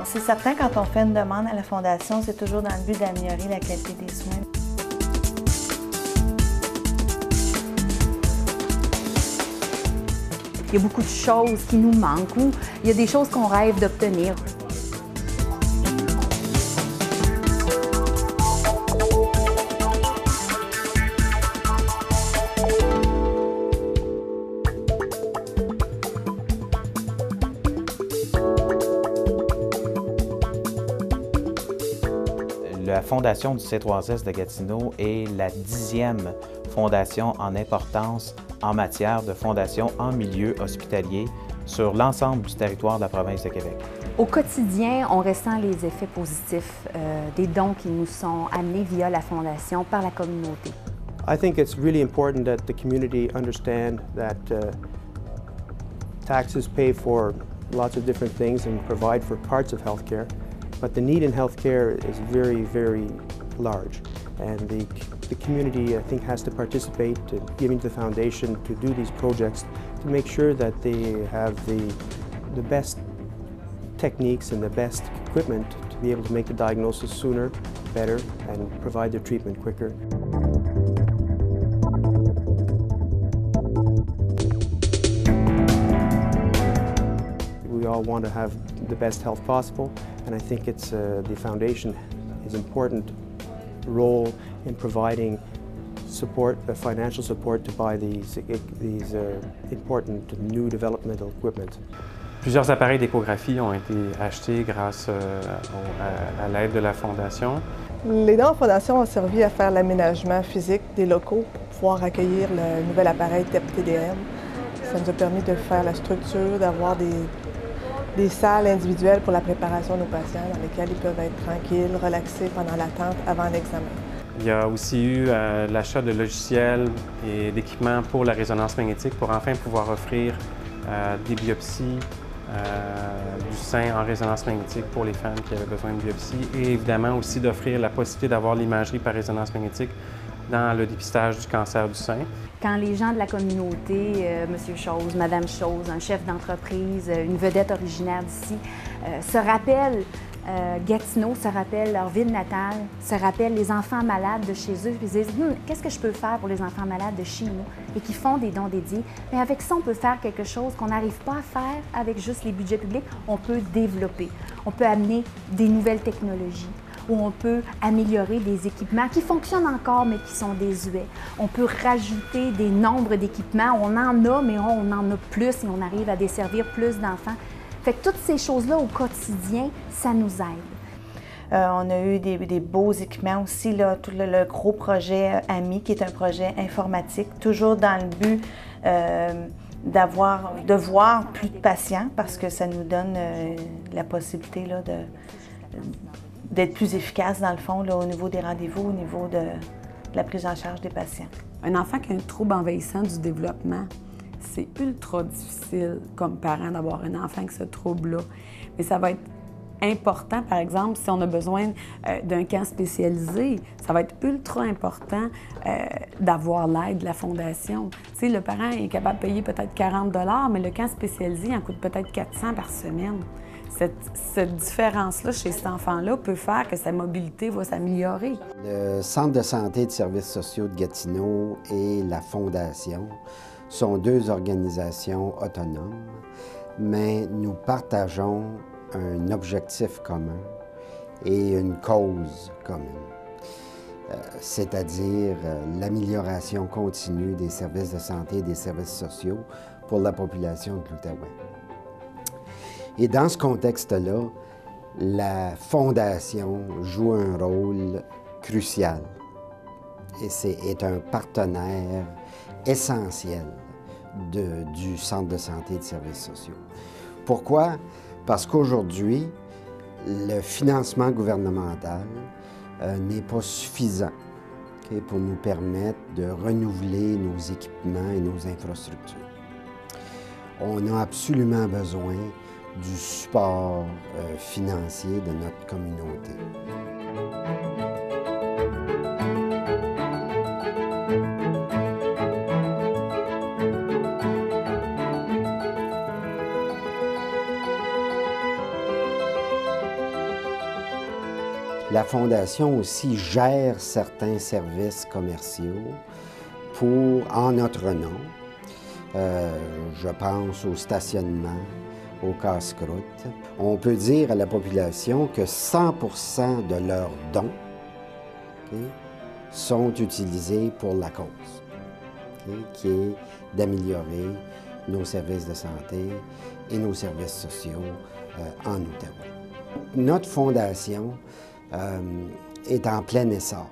C'est certain, quand on fait une demande à la Fondation, c'est toujours dans le but d'améliorer la qualité des soins. Il y a beaucoup de choses qui nous manquent ou il y a des choses qu'on rêve d'obtenir. La fondation du C3S de Gatineau est la 10e fondation en importance en matière de fondation en milieu hospitalier sur l'ensemble du territoire de la province de Québec. Au quotidien, on ressent les effets positifs des dons qui nous sont amenés via la Fondation par la communauté. I think it's really important that the community understand that taxes pay for lots of different things and provide for parts of healthcare, but the need in healthcare is very, very large. And the community, I think, has to participate in giving to the foundation to do these projects to make sure that they have the best techniques and the best equipment to be able to make the diagnosis sooner, better, and provide the treatment quicker. We all want to have the best health possible, and I think it's the foundation is important role in providing support, financial support to buy these important new developmental equipment. Plusieurs appareils d'échographie ont été achetés grâce à l'aide de la Fondation. Les dons en Fondation ont servi à faire l'aménagement physique des locaux pour pouvoir accueillir le nouvel appareil TEP-TDM. Ça nous a permis de faire la structure, d'avoir des salles individuelles pour la préparation de nos patients dans lesquelles ils peuvent être tranquilles, relaxés pendant l'attente avant l'examen. Il y a aussi eu l'achat de logiciels et d'équipements pour la résonance magnétique pour enfin pouvoir offrir des biopsies du sein en résonance magnétique pour les femmes qui avaient besoin de biopsie et évidemment aussi d'offrir la possibilité d'avoir l'imagerie par résonance magnétique dans le dépistage du cancer du sein. Quand les gens de la communauté, Monsieur Chose, Madame Chose, un chef d'entreprise, une vedette originaire d'ici, se rappellent Gatineau, se rappellent leur ville natale, se rappellent les enfants malades de chez eux, puis ils disent qu'est-ce que je peux faire pour les enfants malades de chez nous et qui font des dons dédiés. Mais avec ça, on peut faire quelque chose qu'on n'arrive pas à faire avec juste les budgets publics. On peut développer, on peut amener des nouvelles technologies, où on peut améliorer des équipements qui fonctionnent encore mais qui sont désuets. On peut rajouter des nombres d'équipements. On en a, mais on en a plus et on arrive à desservir plus d'enfants. Fait que toutes ces choses-là au quotidien, ça nous aide. On a eu des beaux équipements aussi, là, tout le gros projet AMI, qui est un projet informatique, toujours dans le but de voir plus de patients, parce que ça nous donne la possibilité là, d'être plus efficace, dans le fond, là, au niveau des rendez-vous, au niveau de la prise en charge des patients. Un enfant qui a un trouble envahissant du développement, c'est ultra difficile comme parent d'avoir un enfant avec ce trouble-là. Mais ça va être important, par exemple, si on a besoin d'un camp spécialisé, ça va être ultra important d'avoir l'aide de la Fondation. Tu sais, le parent est capable de payer peut-être 40 $, mais le camp spécialisé en coûte peut-être 400 par semaine. Cette différence-là chez cet enfant-là peut faire que sa mobilité va s'améliorer. Le Centre de santé et de services sociaux de Gatineau et la Fondation sont deux organisations autonomes, mais nous partageons un objectif commun et une cause commune, c'est-à-dire l'amélioration continue des services de santé et des services sociaux pour la population de l'Outaouais. Et dans ce contexte-là, la Fondation joue un rôle crucial et est un partenaire essentiel du Centre de santé et de services sociaux. Pourquoi? Parce qu'aujourd'hui, le financement gouvernemental n'est pas suffisant pour nous permettre de renouveler nos équipements et nos infrastructures. On a absolument besoin du support financier de notre communauté. La Fondation aussi gère certains services commerciaux en notre nom. Je pense au stationnement, au casse-croûte. On peut dire à la population que 100% de leurs dons sont utilisés pour la cause, qui est d'améliorer nos services de santé et nos services sociaux en Outaouais. Notre fondation est en plein essor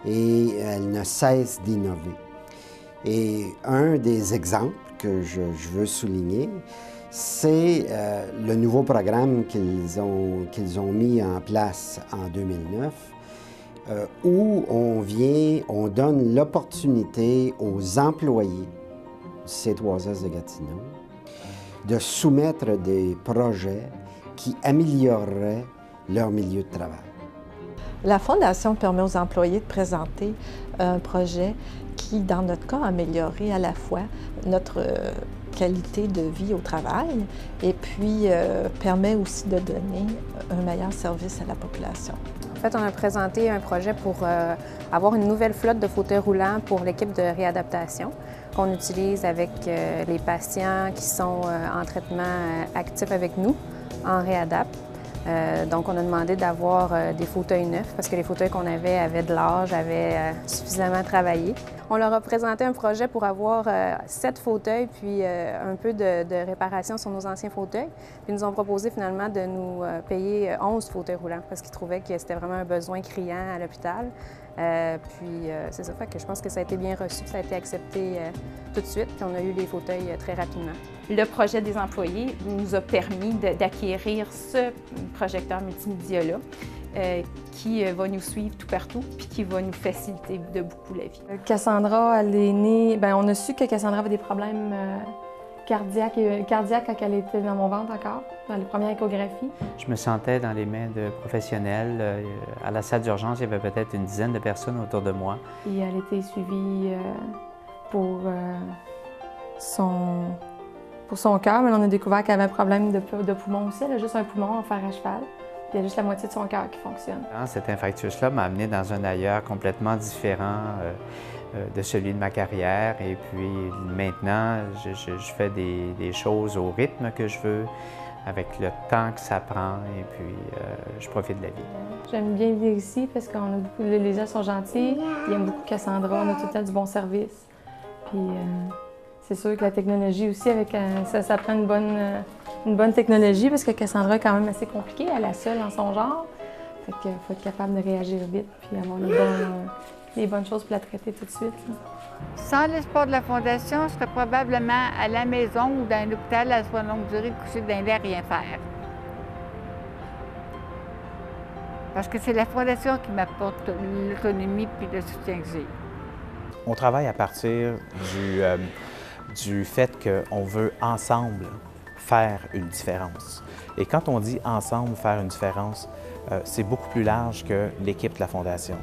et elle ne cesse d'innover. Et un des exemples que je veux souligner, c'est le nouveau programme qu'ils ont mis en place en 2009, où on donne l'opportunité aux employés du C3S de Gatineau de soumettre des projets qui amélioreraient leur milieu de travail. La Fondation permet aux employés de présenter un projet qui, dans notre cas, améliorerait à la fois notre qualité de vie au travail et puis permet aussi de donner un meilleur service à la population. En fait, on a présenté un projet pour avoir une nouvelle flotte de fauteuils roulants pour l'équipe de réadaptation qu'on utilise avec les patients qui sont en traitement actif avec nous, en réadap. Donc, on a demandé d'avoir des fauteuils neufs parce que les fauteuils qu'on avait avaient de l'âge, avaient suffisamment travaillé. On leur a présenté un projet pour avoir 7 fauteuils puis un peu de réparation sur nos anciens fauteuils. Puis ils nous ont proposé finalement de nous payer 11 fauteuils roulants parce qu'ils trouvaient que c'était vraiment un besoin criant à l'hôpital. C'est ça, fait que je pense que ça a été bien reçu, ça a été accepté tout de suite, puis on a eu les fauteuils très rapidement. Le projet des employés nous a permis d'acquérir ce projecteur multimédia-là qui va nous suivre tout partout puis qui va nous faciliter de beaucoup la vie. Cassandra, elle est née, on a su que Cassandra avait des problèmes cardiaques quand elle était dans mon ventre encore, dans les premières échographies. Je me sentais dans les mains de professionnels. À la salle d'urgence, il y avait peut-être une dizaine de personnes autour de moi. Et elle était suivie pour son cœur, mais on a découvert qu'elle avait un problème de poumon aussi. Elle a juste un poumon en fer à cheval. Il y a juste la moitié de son cœur qui fonctionne. Cet infarctus-là m'a amené dans un ailleurs complètement différent de celui de ma carrière. Et puis maintenant, je fais des choses au rythme que je veux, avec le temps que ça prend, et puis je profite de la vie. J'aime bien vivre ici parce que les gens sont gentils, ils aiment beaucoup Cassandra, on a tout le temps du bon service. Puis c'est sûr que la technologie aussi, ça prend une bonne technologie parce que Cassandra est quand même assez compliquée, elle est la seule en son genre. Fait qu'il faut être capable de réagir vite puis avoir les bonnes choses pour la traiter tout de suite. Sans l'espoir de la Fondation, je serais probablement à la maison ou dans un hôpital à soins longue durée, couché dans l'air, rien faire. Parce que c'est la Fondation qui m'apporte l'autonomie puis le soutien que j'ai. On travaille à partir du fait qu'on veut ensemble faire une différence. Et quand on dit ensemble faire une différence, c'est beaucoup plus large que l'équipe de la Fondation.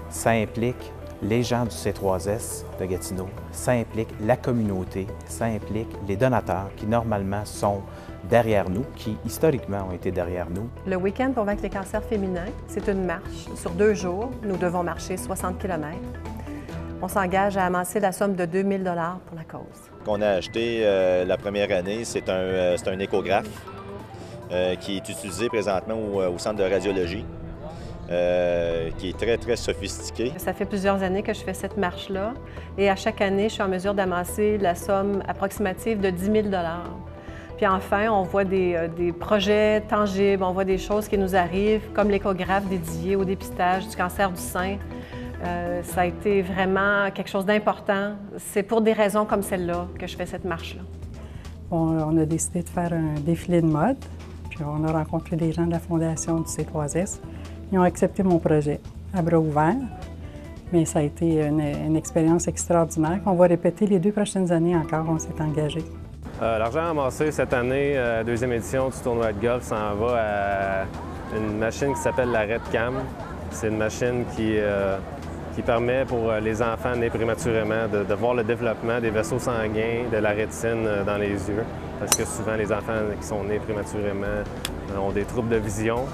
Ça implique les gens du C3S de Gatineau, ça implique la communauté, ça implique les donateurs qui normalement sont derrière nous, qui historiquement ont été derrière nous. Le week-end pour vaincre les cancers féminins, c'est une marche. Sur 2 jours, nous devons marcher 60 km. On s'engage à amasser la somme de 2 000 $ pour la cause. Qu'on a acheté la première année, c'est un échographe qui est utilisé présentement au centre de radiologie, qui est très, très sophistiqué. Ça fait plusieurs années que je fais cette marche-là et à chaque année, je suis en mesure d'amasser la somme approximative de 10 000 $. Puis enfin, on voit des projets tangibles, on voit des choses qui nous arrivent, comme l'échographe dédié au dépistage du cancer du sein. Ça a été vraiment quelque chose d'important. C'est pour des raisons comme celle-là que je fais cette marche-là. On a décidé de faire un défilé de mode, puis on a rencontré des gens de la Fondation du C3S. Ils ont accepté mon projet à bras ouverts, mais ça a été une expérience extraordinaire qu'on va répéter les 2 prochaines années encore. On s'est engagé. L'argent amassé cette année, deuxième édition du tournoi de golf, s'en va à une machine qui s'appelle la RedCam. C'est une machine qui permet pour les enfants nés prématurément de voir le développement des vaisseaux sanguins, de la rétine dans les yeux. Parce que souvent, les enfants qui sont nés prématurément ont des troubles de vision.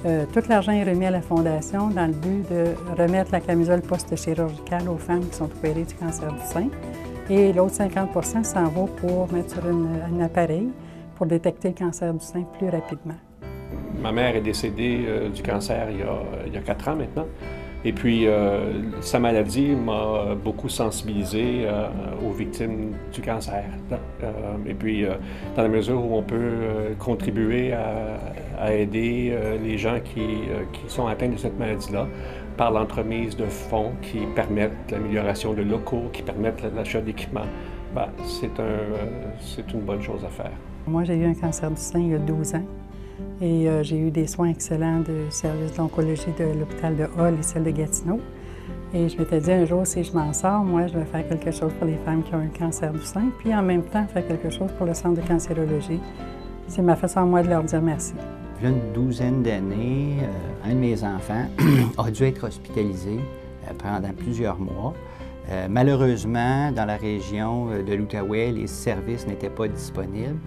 Tout l'argent est remis à la Fondation dans le but de remettre la camisole post-chirurgicale aux femmes qui sont opérées du cancer du sein. Et l'autre 50 s'en va pour mettre sur un appareil pour détecter le cancer du sein plus rapidement. Ma mère est décédée du cancer il y a 4 ans maintenant. Et puis, sa maladie m'a beaucoup sensibilisé aux victimes du cancer. Et puis, dans la mesure où on peut contribuer à aider les gens qui sont atteints de cette maladie-là, par l'entremise de fonds qui permettent l'amélioration de locaux, qui permettent l'achat d'équipements, ben, c'est une bonne chose à faire. Moi, j'ai eu un cancer du sein il y a 12 ans. Et j'ai eu des soins excellents du service d'oncologie de l'hôpital de Hall et celle de Gatineau. Et je m'étais dit un jour, si je m'en sors, moi, je vais faire quelque chose pour les femmes qui ont un cancer du sein, puis en même temps faire quelque chose pour le centre de cancérologie. C'est ma façon, moi, de leur dire merci. Il y a une douzaine d'années, un de mes enfants a dû être hospitalisé pendant plusieurs mois. Malheureusement, dans la région de l'Outaouais, les services n'étaient pas disponibles.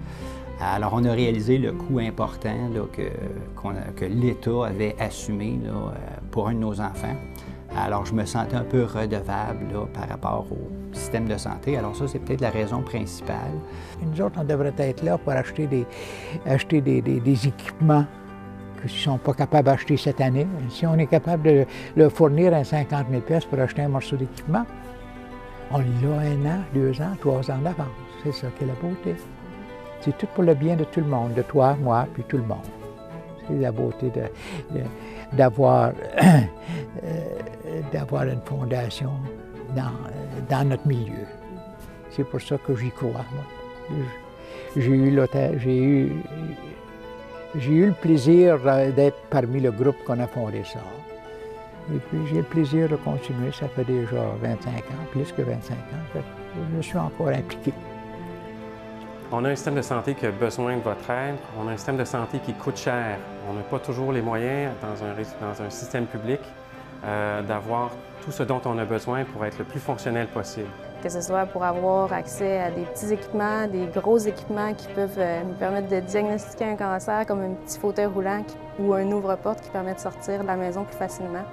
Alors, on a réalisé le coût important là, que l'État avait assumé là, pour un de nos enfants. Alors, je me sentais un peu redevable là, par rapport au système de santé. Alors ça, c'est peut-être la raison principale. Nous autres, on devrait être là pour acheter des équipements qu'ils ne sont pas capables d'acheter cette année. Si on est capable de leur fournir un 50 000 $ pour acheter un morceau d'équipement, on l'a 1 an, 2 ans, 3 ans d'avance. C'est ça qui est la beauté. C'est tout pour le bien de tout le monde, de toi, moi, puis tout le monde. C'est la beauté d'avoir une fondation dans notre milieu. C'est pour ça que j'y crois, moi. J'ai eu le plaisir d'être parmi le groupe qu'on a fondé ça. Et puis j'ai le plaisir de continuer, ça fait déjà 25 ans, plus que 25 ans, je suis encore impliqué. On a un système de santé qui a besoin de votre aide. On a un système de santé qui coûte cher. On n'a pas toujours les moyens, dans un système public, d'avoir tout ce dont on a besoin pour être le plus fonctionnel possible. Que ce soit pour avoir accès à des petits équipements, des gros équipements qui peuvent nous permettre de diagnostiquer un cancer, comme un petit fauteuil roulant ou un ouvre-porte qui permet de sortir de la maison plus facilement.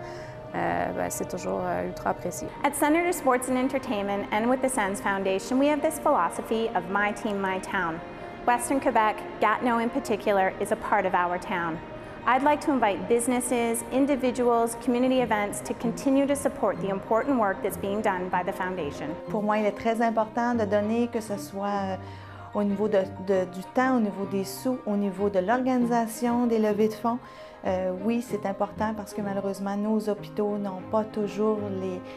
C'est toujours ultra apprécié. At Senator Sports and Entertainment and with the SENS Foundation, we have this philosophy of my team, my town. Western Quebec, Gatineau in particular, is a part of our town. I'd like to invite businesses, individuals, community events to continue to support the important work that's being done by the Foundation. Pour moi, il est très important de donner, que ce soit au niveau du temps, au niveau des sous, au niveau de l'organisation, des levées de fonds. Oui, c'est important parce que malheureusement, nos hôpitaux n'ont pas toujours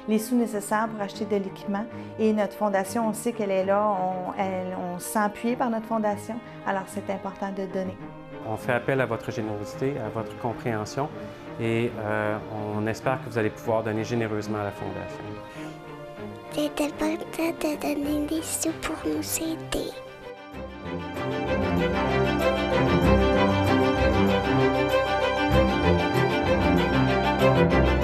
les sous nécessaires pour acheter de l'équipement. Et notre fondation, on sait qu'elle est là, on se sent appuyé par notre fondation, alors c'est important de donner. On fait appel à votre générosité, à votre compréhension et on espère que vous allez pouvoir donner généreusement à la Fondation. C'est important de donner des sous pour nous aider. Thank you.